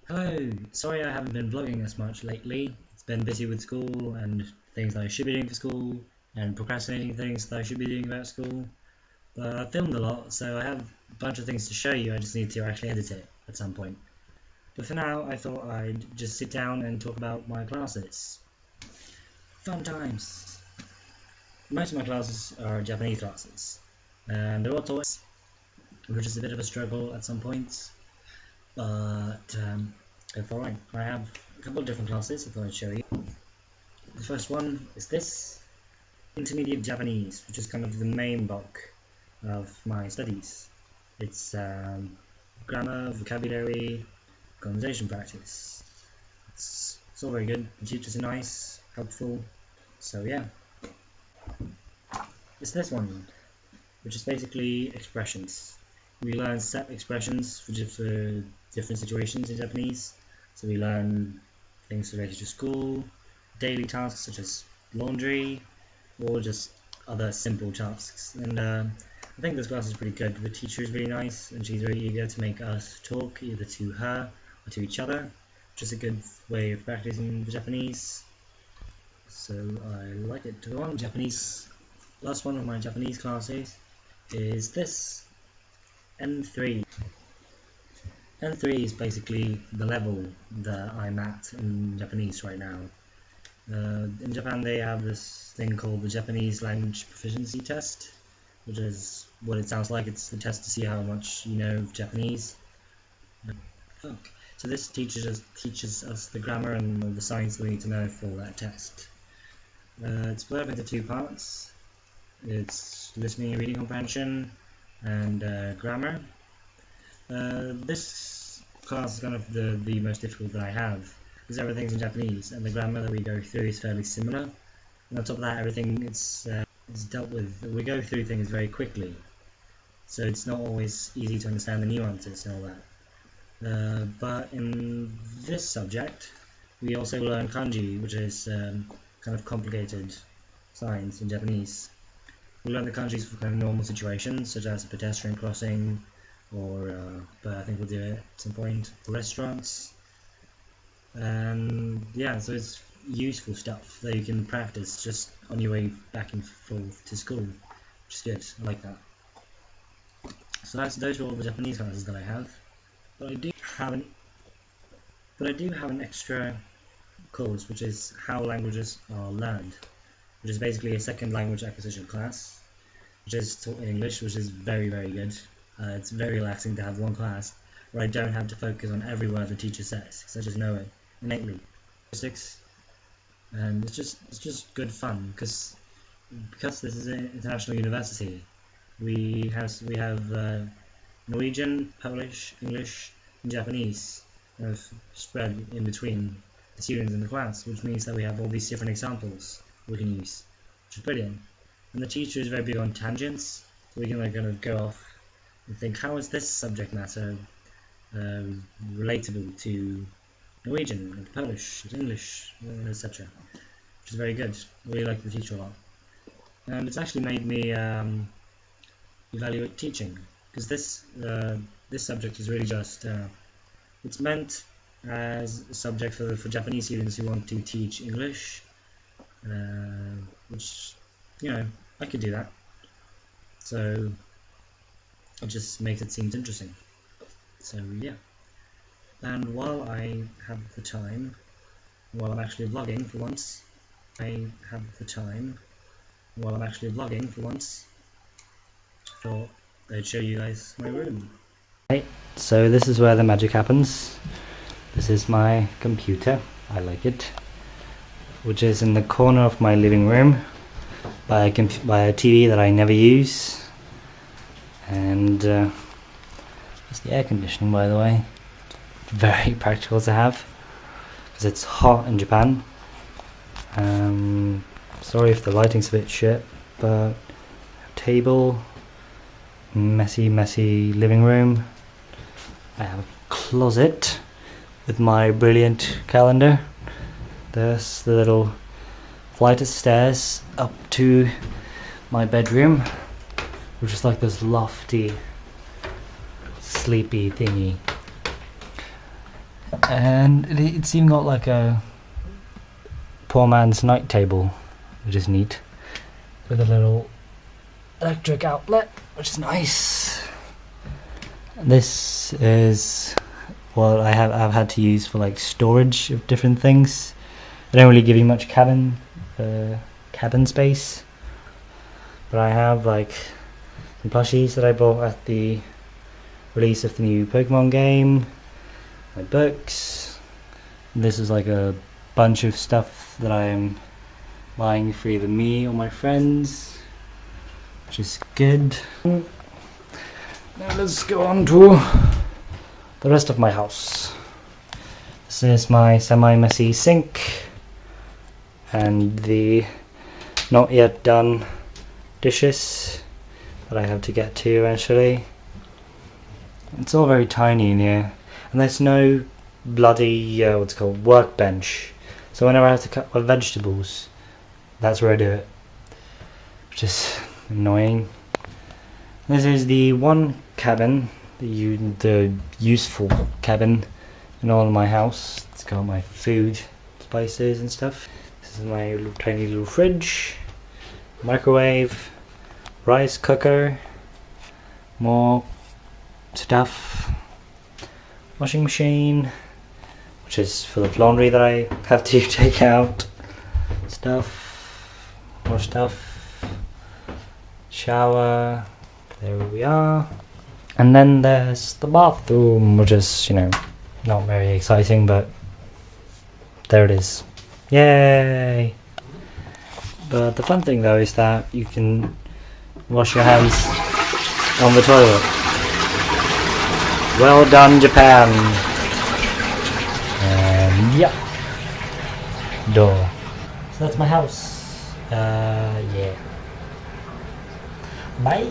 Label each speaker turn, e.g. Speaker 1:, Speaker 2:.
Speaker 1: Hello, sorry I haven't been vlogging as much lately. It's been busy with school and things that I should be doing for school and procrastinating things that I should be doing about school. But I've filmed a lot, so I have a bunch of things to show you. I just need to actually edit it at some point. But for now, I thought I'd just sit down and talk about my classes. Fun times! Most of my classes are Japanese classes, and they're all taught, which is a bit of a struggle at some points. But it's alright. I have a couple of different classes I thought I'd show you. The first one is this, Intermediate Japanese, which is kind of the main bulk of my studies. It's grammar, vocabulary, conversation practice. It's all very good. The teachers are nice, helpful, so yeah. It's this one, which is basically expressions. We learn set expressions for different situations in Japanese. So we learn things related to school, daily tasks such as laundry, or just other simple tasks. And I think this class is pretty good. The teacher is really nice, and she's really eager to make us talk either to her or to each other, which is a good way of practicing the Japanese. So I like it. Last one of my Japanese classes is this. N3. N3 is basically the level that I'm at in Japanese right now. In Japan they have this thing called the Japanese Language Proficiency Test, which is what it sounds like. It's the test to see how much you know of Japanese. So this teaches us the grammar and all the signs we need to know for that test. It's split up into two parts. It's listening and reading comprehension and grammar. This class is kind of the most difficult that I have, because everything's in Japanese and the grammar that we go through is fairly similar. And on top of that, everything is dealt with. We go through things very quickly, so it's not always easy to understand the nuances and all that. But in this subject, we also learn kanji, which is kind of complicated signs in Japanese. We learn the kanjis for kind of normal situations, such as a pedestrian crossing, or but I think we'll do it at some point for restaurants. And yeah, so it's useful stuff that you can practice just on your way back and forth to school, which is good. I like that. So those are all the Japanese classes that I have. But I do have an extra course, which is how languages are learned, which is basically a second language acquisition class, which is taught in English, which is very, very good. It's very relaxing to have one class where I don't have to focus on every word the teacher says, because I just know it innately. And it's just good fun, because this is an international university. We have Norwegian, Polish, English, and Japanese spread in between the students in the class, which means that we have all these different examples we can use, which is brilliant. And the teacher is very big on tangents, so we can kind of go off and think, how is this subject matter relatable to Norwegian, and Polish, and English, etc. Which is very good. I really like the teacher a lot. And it's actually made me evaluate teaching, because this subject is really just it's meant as a subject for Japanese students who want to teach English, which, you know, I could do that. So it just makes it seem interesting. So yeah. And while I have the time, while I'm actually vlogging for once, thought I'd show you guys my room. Right, so this is where the magic happens. This is my computer, I like it, which is in the corner of my living room by a TV that I never use. And that's the air conditioning, by the way. Very practical to have, because it's hot in Japan. Sorry if the lighting's a bit shit, but table, messy living room. I have a closet with my brilliant calendar. There's the little flight of stairs up to my bedroom, which is like this lofty, sleepy thingy. And it's even got like a poor man's night table, which is neat, with a little electric outlet, which is nice. This is what I've had to use for like storage of different things. They don't really give you much cabin space, but I have like some plushies that I bought at the release of the new Pokemon game, my books. This is like a bunch of stuff that I am buying for either me or my friends, which is good. Now let's go on to the rest of my house. This is my semi-messy sink and the not yet done dishes that I have to get to eventually. It's all very tiny in here, and there's no bloody what's it called, workbench. So whenever I have to cut my vegetables, that's where I do it, which is annoying. This is the one cabin, the useful cabin in all of my house. It's got my food, spices and stuff. This is my tiny little fridge, microwave, rice cooker, more stuff, washing machine, which is full of laundry that I have to take out, stuff, more stuff, shower, there we are. And then there's the bathroom, which is, you know, not very exciting, but there it is. Yay! But the fun thing though is that you can wash your hands on the toilet. Well done, Japan! And yeah. Door. So that's my house. Yeah. Bye!